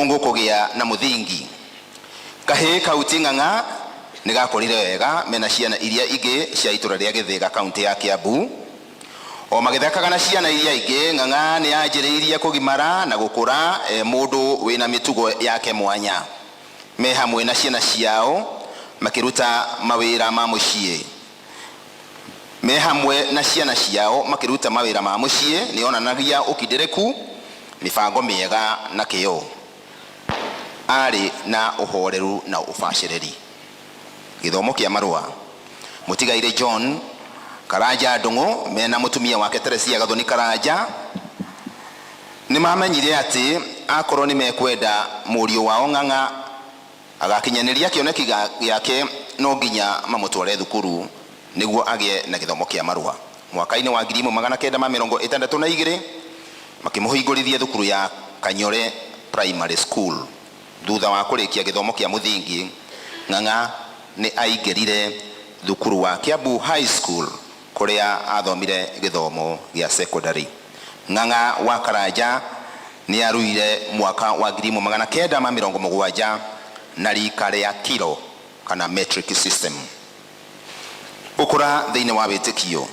kungu kugia na muthingi kahe kauti ng'ang'a nigakorire wega mena ciana iria ingi cia itura ria Githiga kaunti ya Kiambu o magithakaga na ciana iria ingi ng'ang'a ni yanjiriirie kugimara na gukura mundu wina mitugo yake mwanya me hamwe na ciana ciao makiruta mawira ma mucii me hamwe na ciana ciao makiruta mawira ma mucii ni onanagia ukidireku mifango miega na kio ari na uhoreru na ufashiriri githomo kia marua mutigaire John Karaja Ndungu mena mutumia wake Teresia Gathoni Karaja ni mamenyire ati akorwo ni mekwenda murio wao ng'ang'a agakinyaniria kioneki yake no nginya mamutware thukuru niguo agie na githomo kia marua mwaka-ini wa 1962 makimuhingurithia thukuru ya Kanyore Primary School thutha wa kurikia githomo kia muthingi ng'ang'a ni aingirire thukuru wa Kiambu High School kuria athomire githomo gia secondary ng'ang'a wa Karaja ni aruire mwaka wa 1970 na rika ria kiro kana metric system ukura thiini wa witikio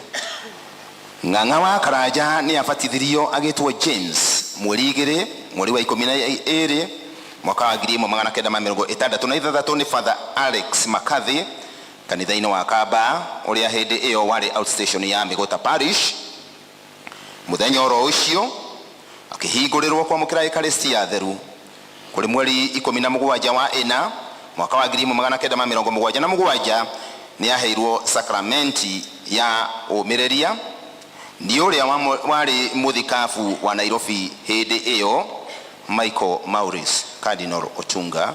ng'ang'a wa Karaja ni abatithirio agitwo James mweri wa 12 mwaka wa 1963 ni Father Alex Makathi kanitha-ini wa Kaba uria hindi iyo wari outstation ya Migota Parish muthenya oro ucio akihingurirwo kwa mukira ekaristia theru kuri mweri 17 wa ina mwaka wa 1977 ni aheirwo sakramenti ya umireria ni uria wari muthikafu wa Nairobi hindi iyo Michael Maurice Cardinal Ochunga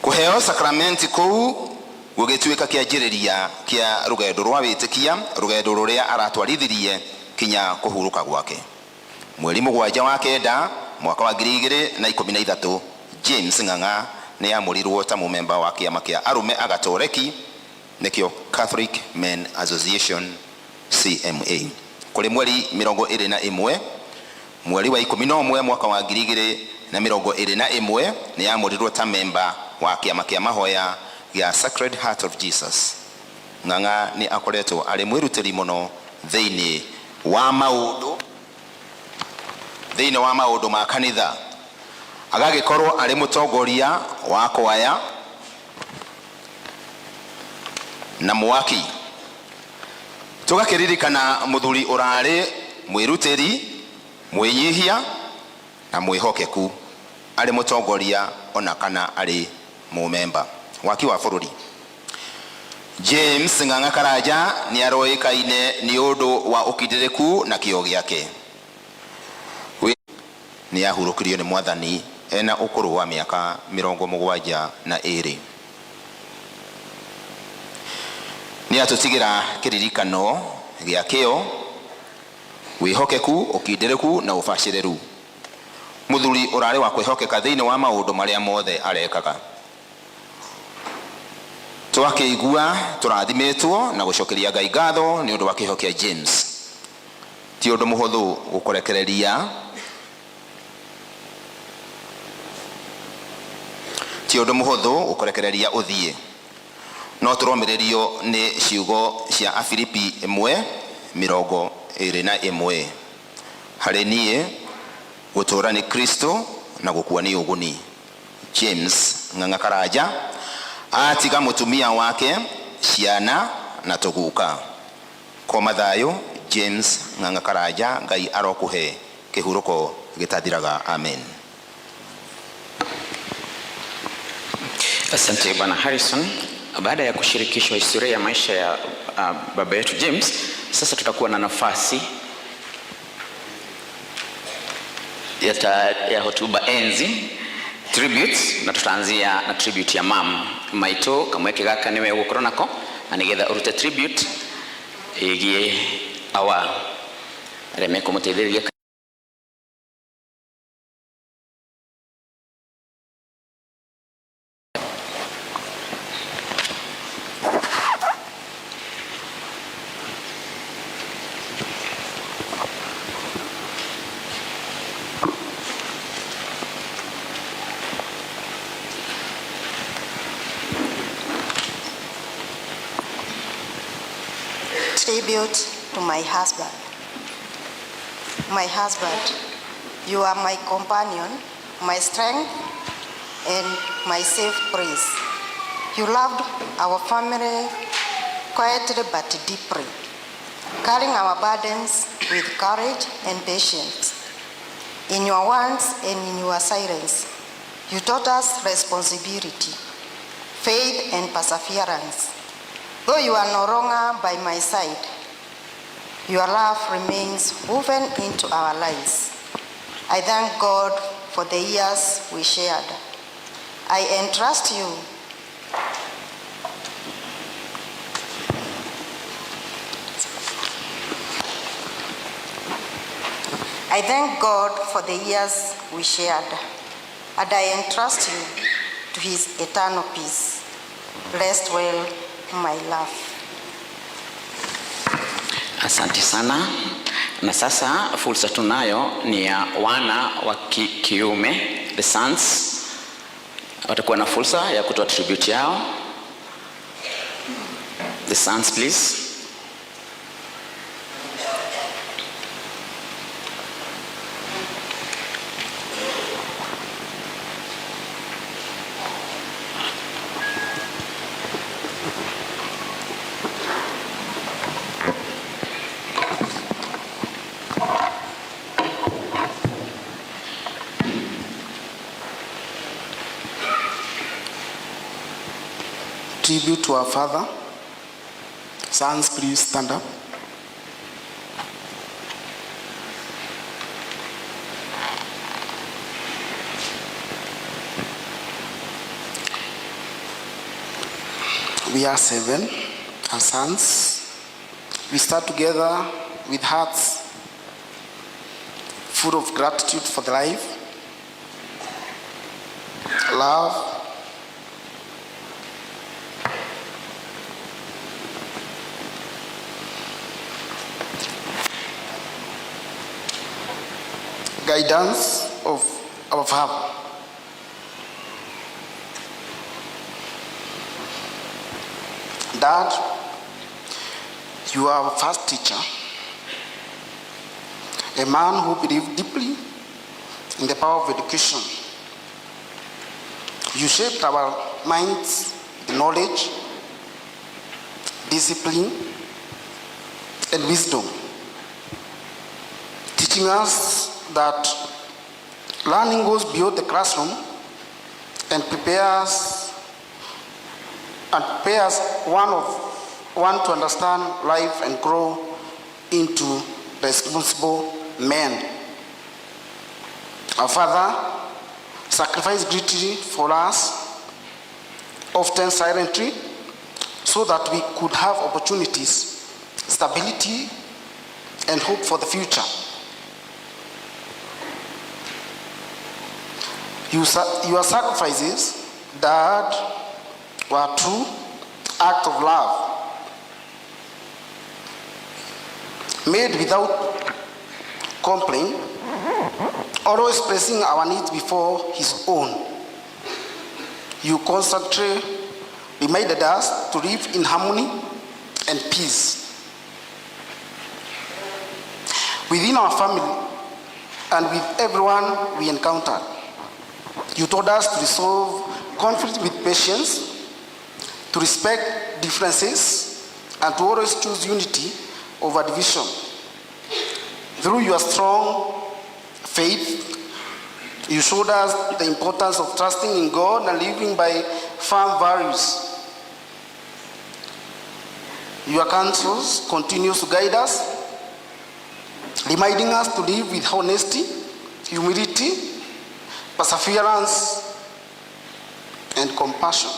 kuheo sakramenti kou gugituika kianjiriria kia rugendo rwa witikia rugendo ruria aratwarithirie kinya kuhuruka gwake mweri 7 wa kenda mwaka wa 2013 James ng'ang'a ni amurirwo ta mumemba wa kiama kia arume agatoreki nikio Catholic Men Association CMA kuri mweri 21 mweri wa 11 mwaka wa 2021 ni amurirwo ta memba wa kiama kia mahoya ya Sacred Heart of Jesus ng'ang'a ni akoretwo ari mwirutiri muno thiini wa maundu ma kanitha agagikorwo ari mutongoria wa kwaya na mwaki tugakiririkana muthuri urari mwirutiri mwinyihia na mwihokeku ari mutongoria ona kana ari mumemba waki wa bururi James ng'ang'a Karaja ni aroikaine ni undu wa ukidireku na kio giake ni ahurukirio ni mwathani ena ukuru wa miaka 72 ni atutigira kiririkano giakio wihokeku ukidireku na ufashiriru muthuri urari wa kwihokeka thiini wa maundu maria mothe arekaga twakeigua turathimetwo na gucokeria Ngai ngatho ni undu wa kihokia James ti undu muhuthu gukorekereria uthie no turomererio ni ciugo cia Afilipi 1:21 hari nie gutura ni Kristo na gukua ni uguni James ng'ang'a Karaja atiga mutumia wake Ciana na tuguka kwa mathayo James ng'ang'a Karaja Ngai arokuhe kihuruko gitathiraga amen. Asante Bwana Harrison. Baada ya kushirikishwa historia ya maisha ya baba yetu James, sasa tutakuwa na nafasi ya hotuba enzi tribute na tutaanzia na tribute ya mam maito kamweke gaka niwe gukorwo nako na nigetha urute tribute igie awa reme kumuteithĩrĩria tribute to my husband. My husband, you are my companion, my strength, and my safe place. You loved our family quietly but deeply, carrying our burdens with courage and patience. In your words and in your silence, you taught us responsibility, faith, and perseverance. Though you are no longer by my side, your love remains woven into our lives. I thank God for the years we shared. I entrust you I thank God for the years we shared, and I entrust you to his eternal peace. Rest well, my love. Asante sana. Na sasa fursa tunayo ni ya wana wa kiume, the sons. Watakuwa na fursa ya kutoa tribute yao. The sons, please. Tribute to our father. Sons, please stand up. We are 7, our sons. We start together with hearts full of gratitude for the life, love, guidance of our father. Dad, you are our first teacher, a man who believed deeply in the power of education. You shaped our minds with knowledge, discipline, and wisdom, teaching us that learning goes beyond the classroom and prepares one to understand life and grow into responsible men. Our father sacrificed greatly for us, often silently, so that we could have opportunities, stability, and hope for the future. Your sacrifices, Dad, were true act of love, made without complaint, always placing our needs before his own. You constantly reminded us to live in harmony and peace within our family and with everyone we encountered. You taught us to resolve conflict with patience, to respect differences, and to always choose unity over division. Through your strong faith, you showed us the importance of trusting in God and living by firm values. Your counsels continue to guide us, reminding us to live with honesty, humility, perseverance, and compassion.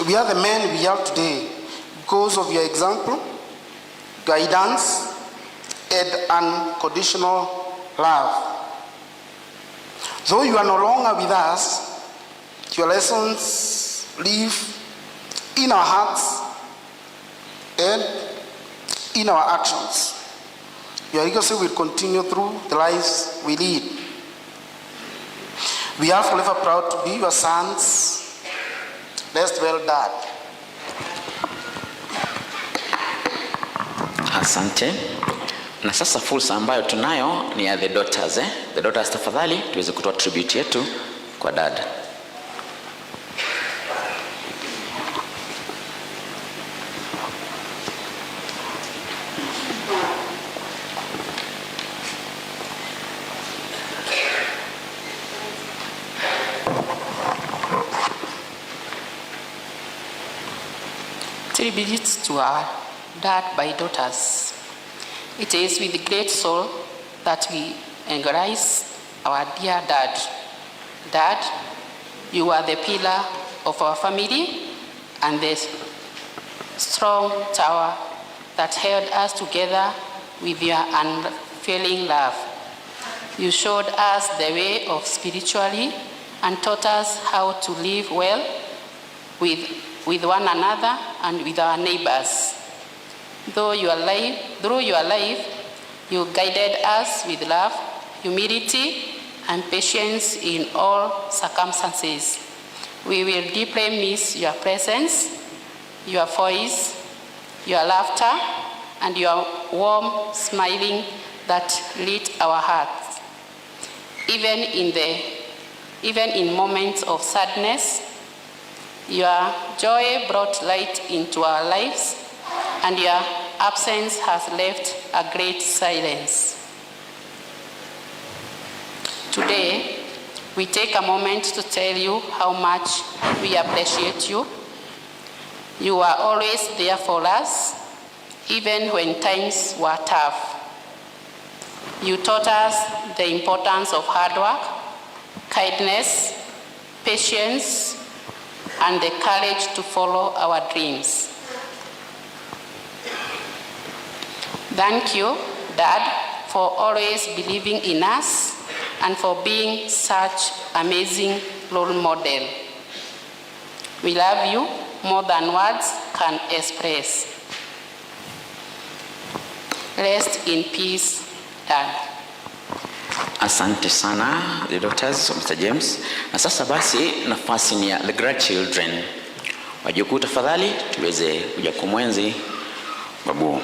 We are the men we are today because of your example, guidance, and unconditional love. Though you are no longer with us, your lessons live in our hearts and in our actions. Your legacy will continue through the lives we lead. We are forever proud to be your sons. Rest well, Dad. Asante. Na sasa fursa ambayo tunayo ni ya the daughters. The daughters, tafadhali tuweze kutoa tribute yetu kwa dad. Tributes to our dad by daughters. It is with great soul that we acknowledge our dear dad. Dad, you are the pillar of our family and the strong tower that held us together with your unfailing love. You showed us the way of spiritually and taught us how to live well with one another and with our neighbors. Through your life, you guided us with love, humility, and patience in all circumstances. We will deeply miss your presence, your voice, your laughter, and your warm smiling that lit our hearts. Even in moments of sadness, your joy brought light into our lives, and your absence has left a great silence. Today, we take a moment to tell you how much we appreciate you. You are always there for us, even when times were tough. You taught us the importance of hard work, kindness, patience, and the courage to follow our dreams. Thank you, Dad, for always believing in us and for being such amazing role model. We love you more than words can express. Rest in peace, Dad. Asante sana the daughters of Mr. James. Na sasa basi nafasi ni ya the grandchildren. Wajukuu tafadhali tuweze kuja kumwenzi babu.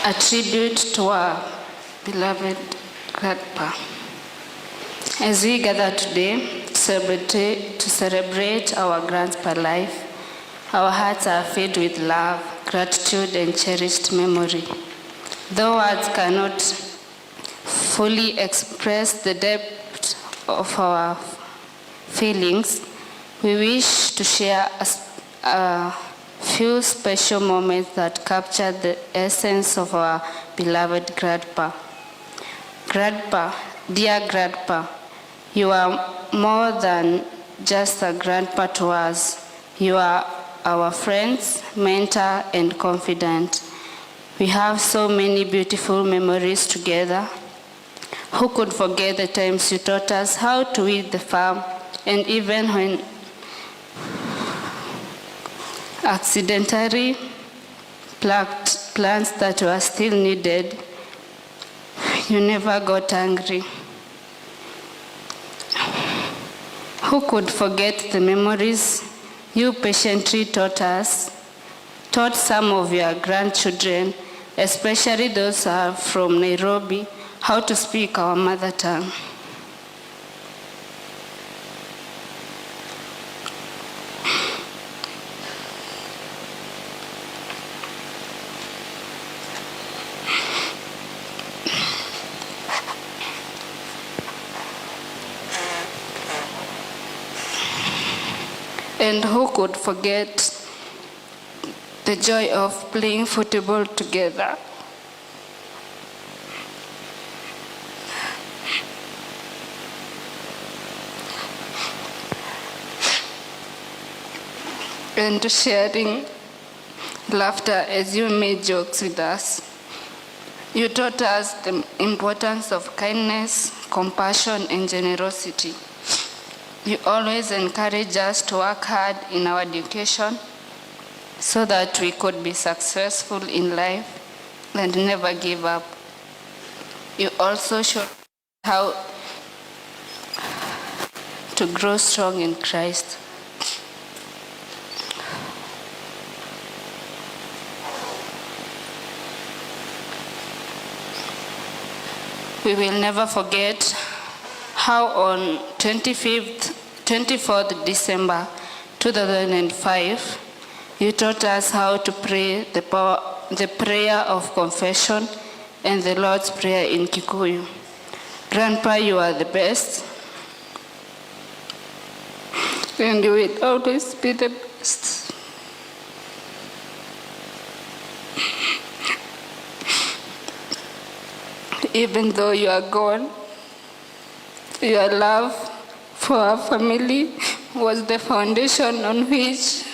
A tribute to our beloved grandpa. As we gather today to celebrate our grandpa life, our hearts are filled with love, gratitude, and cherished memory. Though words cannot fully express the depth of our feelings, we wish to share a few special moments that capture the essence of our beloved grandpa. Grandpa, dear grandpa, you are more than just a grandpa to us. You are our friends, mentor, and confidant. We have so many beautiful memories together. Who could forget the times you taught us how to weed the farm, and even when accidentally plucked plants that were still needed, you never got angry. Who could forget the memories you patiently taught some of your grandchildren, especially those who are from Nairobi, how to speak our mother tongue. And who could forget the joy of playing football together? And sharing laughter as you made jokes with us. You taught us the importance of kindness, compassion, and generosity. You always encourage us to work hard in our education so that we could be successful in life and never give up. You also show how to grow strong in Christ. We will never forget how on 24th December 2005, you taught us how to pray the prayer of confession and the Lord's Prayer in Kikuyu. Grandpa, you are the best, and you will always be the best. Even though you are gone, your love for our family was the foundation on which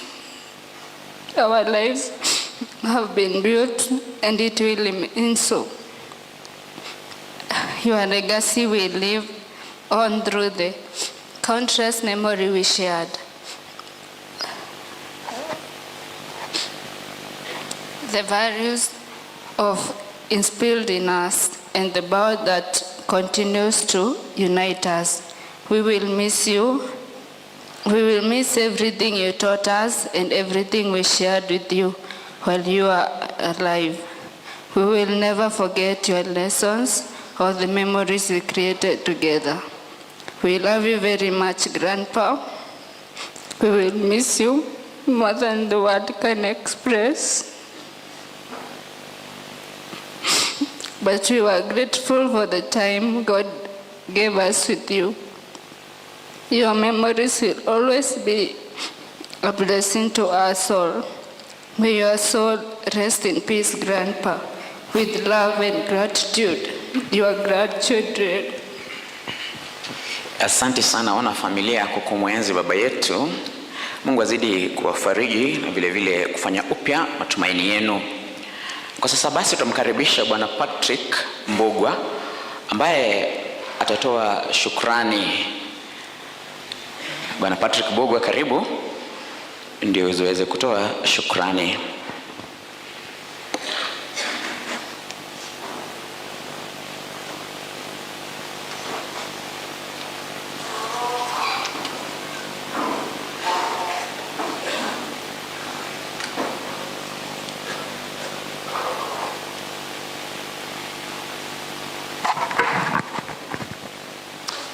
our lives have been built, and it will remain so. Your legacy will live on through the countless memories we shared. The values instilled in us and the bond that continues to unite us. We will miss you. We will miss everything you taught us and everything we shared with you while you are alive. We will never forget your lessons or the memories we created together. We love you very much, Grandpa. We will miss you more than the word can express. But we were grateful for the time God gave us with you. Your memories will always be a blessing to us all. May your soul rest in peace, Grandpa. With love and gratitude, your grandchildren. Asante sana wana familia kwa kumwenzi baba yetu. Mungu azidi kuwafariji na vile vile kufanya upya matumaini yenu. Kwa sasa basi tutamkaribisha Bwana Patrick Mbugwa ambaye atatoa shukrani. Bwana Patrick Mbugwa, karibu ndio uweze kutoa shukrani.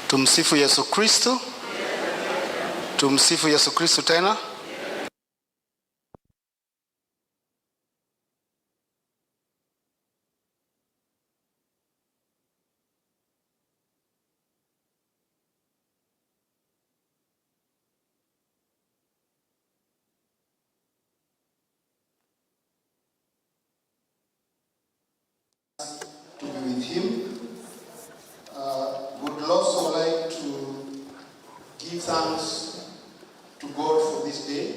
Tumsifu Yesu Kristo. Tumsifu Yesu Kristo tena. To be with him. Would also like to give thanks to God for this day.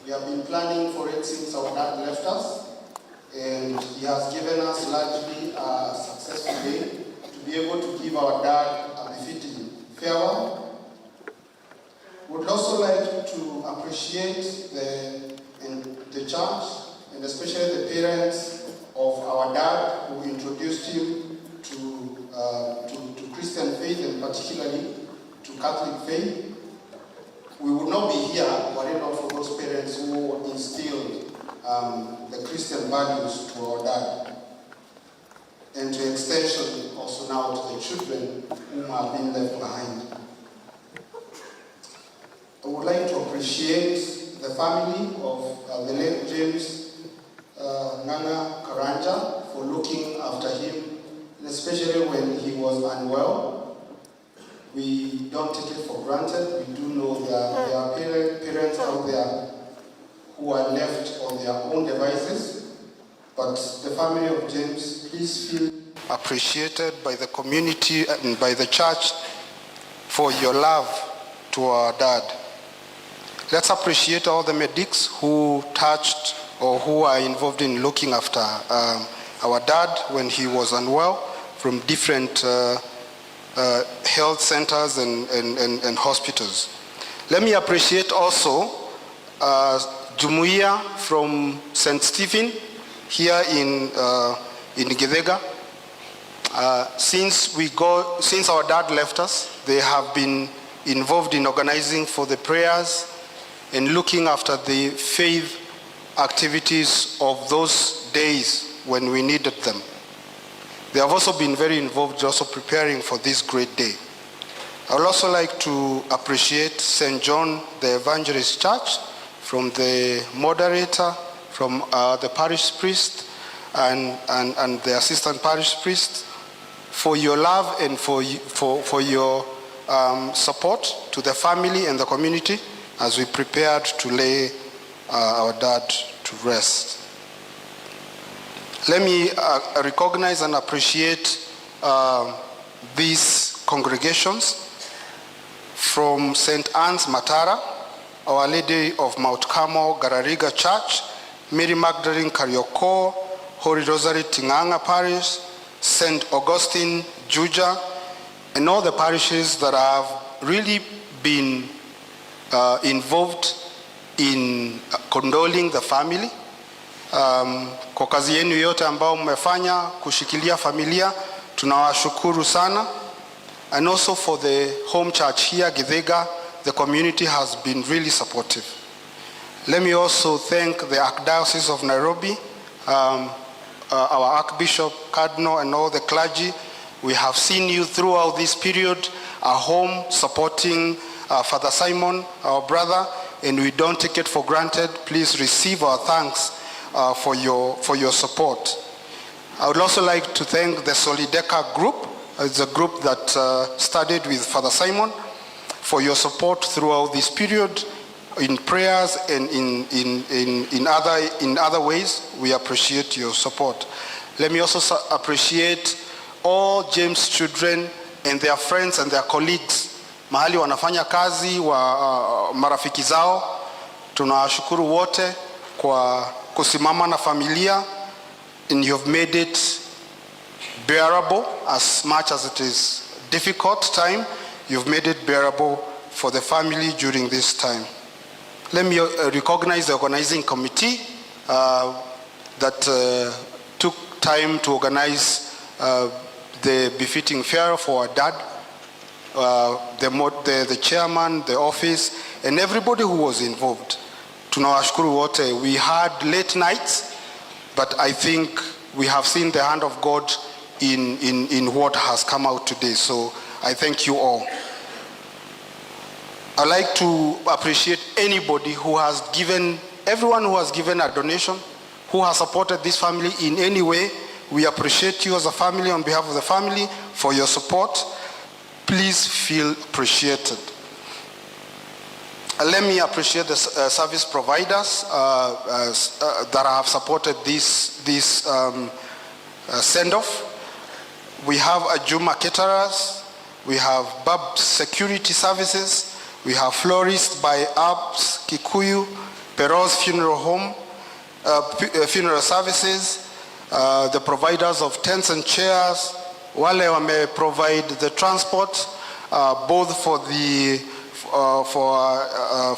We have been planning for it since our dad left us, and he has given us largely a successful day to be able to give our dad a befitting farewell. Would also like to appreciate the church and especially the parents of our dad who introduced him to Christian faith and particularly to Catholic faith. We would not be here were it not for those parents who instilled the Christian values to our dad, and to extension also now to the children whom have been left behind. I would like to appreciate the family of the late James Nana Karanja for looking after him, especially when he was unwell. We don't take it for granted. We do know that there are parents out there who are left on their own devices. But the family of James, please feel appreciated by the community and by the church for your love to our dad. Let's appreciate all the medics who touched or who are involved in looking after our dad when he was unwell from different health centers and hospitals. Let me appreciate also Jumuiya from St. Stephen here in Githega. Since our dad left us, they have been involved in organizing for the prayers and looking after the faith activities of those days when we needed them. They have also been very involved also preparing for this great day. I would also like to appreciate St. John the Evangelist Church, from the moderator, from the parish priest and the assistant parish priest, for your love and for your support to the family and the community as we prepared to lay our dad to rest. Let me recognize and appreciate these congregations from St. Anne's Matara, Our Lady of Mount Carmel Garariga Church, Mary Magdalene Karioko, Holy Rosary Tinganga Parish, St. Augustine Juja, and all the parishes that have really been involved in condoling the family. Kwa kazi yenu yote ambao mmefanya kushikilia familia, tunawashukuru sana. And also for the home church here, Githega, the community has been really supportive. Let me also thank the Archdiocese of Nairobi, our Archbishop, Cardinal, and all the clergy. We have seen you throughout this period, at home supporting Father Simon, our brother, and we don't take it for granted. Please receive our thanks for your support. I would also like to thank the Solideka group. It's a group that studied with Father Simon, for your support throughout this period in prayers and in other ways. We appreciate your support. Let me also appreciate all James children and their friends and their colleagues mahali wanafanya kazi wa marafiki zao. Tunawashukuru wote kwa kusimama na familia, and you have made it bearable as much as it is difficult time. You've made it bearable for the family during this time. Let me recognize the organizing committee that took time to organize the befitting fare for our dad, the chairman, the office, and everybody who was involved. Tunawashukuru wote. We had late nights, but I think we have seen the hand of God in what has come out today. So I thank you all. I'd like to appreciate anybody who has given, everyone who has given a donation, who has supported this family in any way. We appreciate you as a family, on behalf of the family, for your support. Please feel appreciated. Let me appreciate the service providers that have supported this send-off. We have Ajuma Caterers, we have Bab Security Services, we have Florist by Abs Kikuyu, Peros Funeral Home, Funeral Services, the providers of tents and chairs, wale wame provide the transport, both for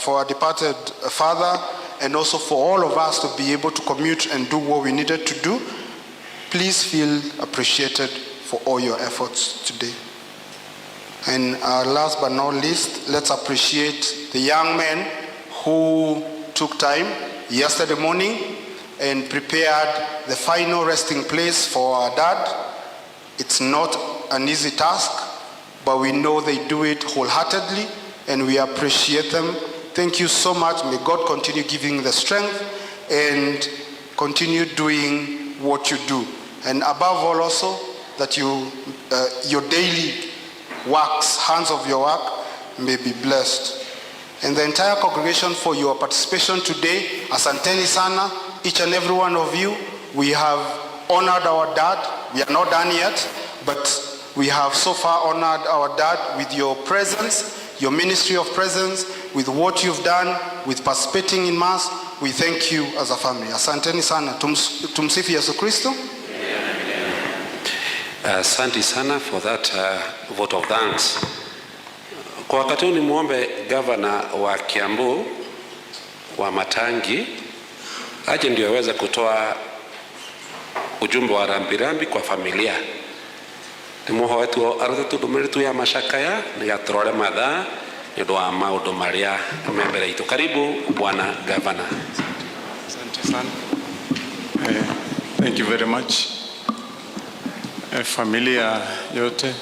our departed father and also for all of us to be able to commute and do what we needed to do. Please feel appreciated for all your efforts today. And last but not least, let's appreciate the young men who took time yesterday morning and prepared the final resting place for our dad. It's not an easy task, but we know they do it wholeheartedly, and we appreciate them. Thank you so much. May God continue giving the strength and continue doing what you do. And above all also, that your daily works, hands of your work, may be blessed. And the entire congregation for your participation today, asanteni sana, each and every one of you. We have honored our dad. We are not done yet, but we have so far honored our dad with your presence, your ministry of presence, with what you've done, with participating in Mass. We thank you as a family. Asanteni sana. Tumsifu Yesu Kristo. Asante sana for that vote of thanks. Kwa wakati huu ni muombe governor wa Kiambu wa Matangi aje ndio aweze kutoa ujumbe wa rambirambi kwa familia. Tumuho wetu arata tudumiritu ya Magicakaya ni gatrore mathaa ndio wa maundu maria membere itu. Karibu bwana governor. Asante sana. Thank you very much. Familia yote